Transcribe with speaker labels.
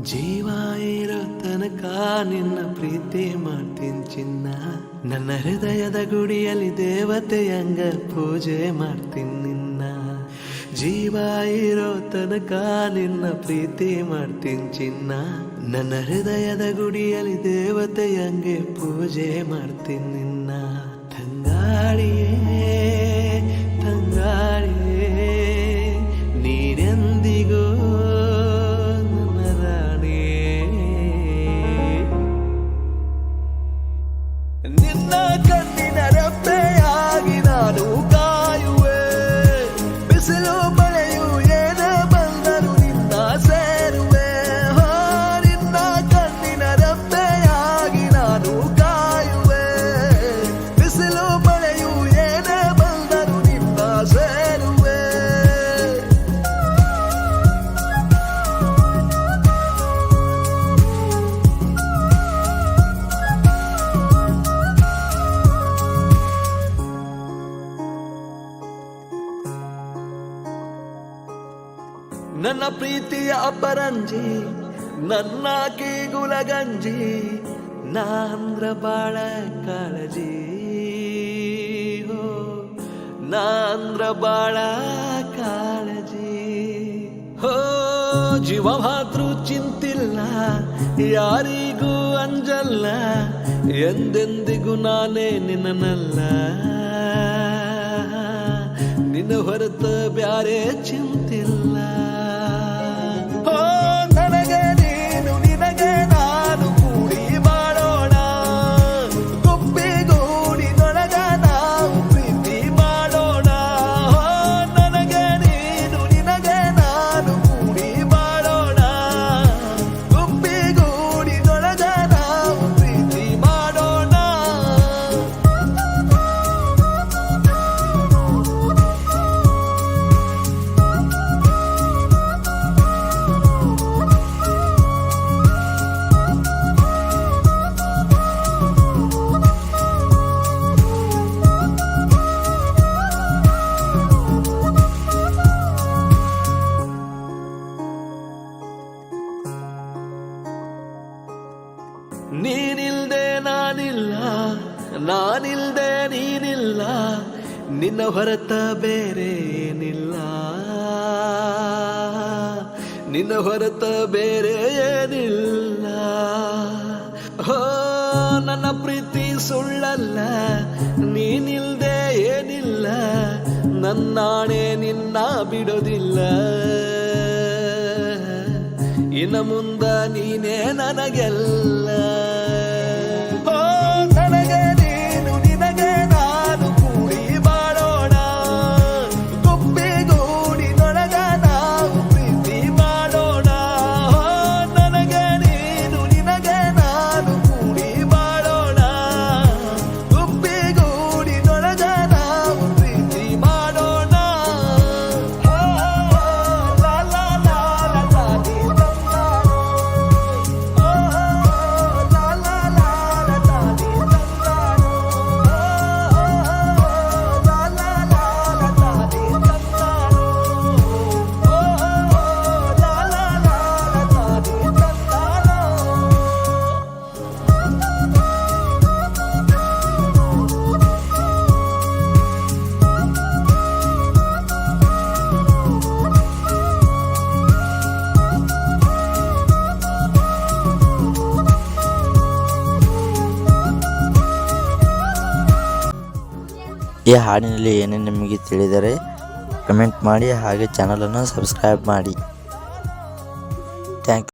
Speaker 1: ಜೀವ ಇರೋ ತನಕ ನಿನ್ನ ಪ್ರೀತಿ ಮಾಡ್ತೀನಿ ಚಿನ್ನ. ನನ್ನ ಹೃದಯದ ಗುಡಿಯಲ್ಲಿ ದೇವತೆಯಂಗ ಪೂಜೆ ಮಾಡ್ತೀನಿ ನಿನ್ನ. ಜೀವ ಇರೋ ತನಕ ನಿನ್ನ ಪ್ರೀತಿ ಮಾಡ್ತೀನಿ ಚಿನ್ನ. ನನ್ನ ಹೃದಯದ ಗುಡಿಯಲ್ಲಿ ದೇವತೆಯಂಗೆ ಪೂಜೆ ಮಾಡ್ತೀನಿ ನಿನ್ನ. ತಂಗಾಳಿಯೇ ತಂಗಾಳಿಯೇ ನೀನೆಂದಿಗೂ ನಿನ್ನ ಕಣ್ಣಿನ ರೆಪ್ಪೆಯಾಗಿ ನಾನು ಕಾಯುವೆ. ಬಿಸಿಲು ಮಳೆಯು ಏನ ಬಂದರು ನಿನ್ನ ಸೇರುವೆ. ನಿನ್ನ ಕಣ್ಣಿನ ರೆಪ್ಪೆಯಾಗಿ ನಾನು ಕಾಯುವೆ. ಬಿಸಿಲು ಮಳೆಯು ಏನ ಬಂದರು ನಿನ್ನ ಸೇರುವೆ. ನನ್ನ ಪ್ರೀತಿಯ ಅಪರಂಜಿ ನನ್ನ ಕೀಗುಲಗಂಜಿ ನಾಂದ್ರ ಬಾಳ ಕಾಳಜಿ. ನಾಂದ್ರ ಬಾಳ ಕಾಳಜಿ. ಜೀವ ಮಾತ್ರ ಚಿಂತಿಲ್ಲ, ಯಾರಿಗೂ ಅಂಜಲ್ಲ, ಎಂದೆಂದಿಗೂ ನಾನೇ ನಿನ್ನನಲ್ಲ. ನಿನ್ನ ಹೊರತ ಬ್ಯಾರೆ ಚಿಂತಿಲ್ಲ. ನನಗೆ ನೀನು ನಿನಗೆ ನಾನು ಕೂಡಿ ಮಾಡೋಣ. ಗುಬ್ಬಿಗೂಡಿನೊಳಗ ನಾವು ಪ್ರೀತಿ ಮಾಡೋಣ. ನನಗೆ ನೀನು ನಿನಗೆ ನಾನು ಕೂಡಿ ಮಾಡೋಣ. ಗುಬ್ಬಿಗೂಡಿನೊಳಗ ನಾವು ಪ್ರೀತಿ ಮಾಡೋಣ. ನೀನಿಲ್ದೆ ನಾನಿಲ್ಲ, ನಾನಿಲ್ದೆ ನೀನಿಲ್ಲ, ನಿನ್ನ ಹೊರತ ಬೇರೆ ಏನಿಲ್ಲ. ನಿನ್ನ ಹೊರತ ಬೇರೆ ಏನಿಲ್ಲ. ನನ್ನ ಪ್ರೀತಿ ಸುಳ್ಳಲ್ಲ, ನೀನಿಲ್ದೆ ಏನಿಲ್ಲ, ನನ್ನಾಣೆ ನಿನ್ನ ಬಿಡೋದಿಲ್ಲ. ಇನ್ನ ಮುಂದ ನೀನೇ ನನಗೆಲ್ಲ. ನನಗೆ ನೀನು ನಿನಗೆ ನಾನು ಕೂಡಿ ಮಾಡೋಣ. ಗುಬ್ಬಿಗೂಡಿನೊಳಗ ನಾವು ಪ್ರೀತಿ ಮಾಡೋಣ. ನನಗೆ ನೀನು ನಿನಗೆ ನಾನು ಕೂಡಿ ಮಾಡೋಣ. ಗುಬ್ಬಿಗೂಡಿನೊಳಗ ನಾವು ಪ್ರೀತಿ ಮಾಡೋಣ.
Speaker 2: ಈ ಹಾಡಿನಲ್ಲಿ ಏನೇನು ನಿಮಗೆ ತಿಳಿದರೆ ಕಮೆಂಟ್ ಮಾಡಿ, ಹಾಗೆ ಚಾನಲನ್ನು ಸಬ್ಸ್ಕ್ರೈಬ್ ಮಾಡಿ. Thank you.